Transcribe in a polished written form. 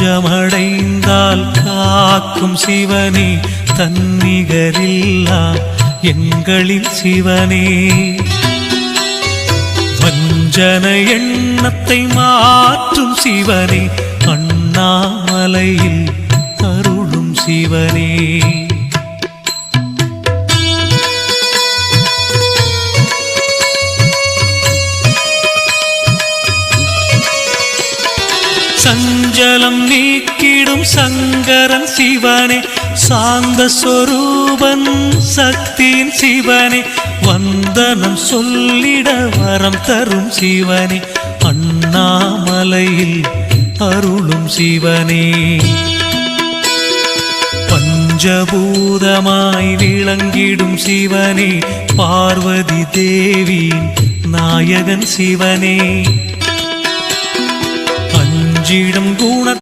தஞ்சமடைந்தால் காக்கும் சிவனே, தன்னிகரில்லா எங்களின் சிவனே. வஞ்சன எண்ணத்தை மாற்றும் சிவனே, அண்ணாமலையில் அருளும் சிவனே. சஞ்சலம் நீக்கிடும் சங்கரன் சிவனே, சாந்த சொரூபன் சக்தியின் சிவனே. வந்தனம் சொல்லிட வரம் தரும் சிவனே, அண்ணாமலையில் அருளும் சிவனே. பஞ்சபூதமாய் விளங்கிடும் சிவனே, பார்வதி தேவியின் நாயகன் சிவனே. அஞ்சிடும் குண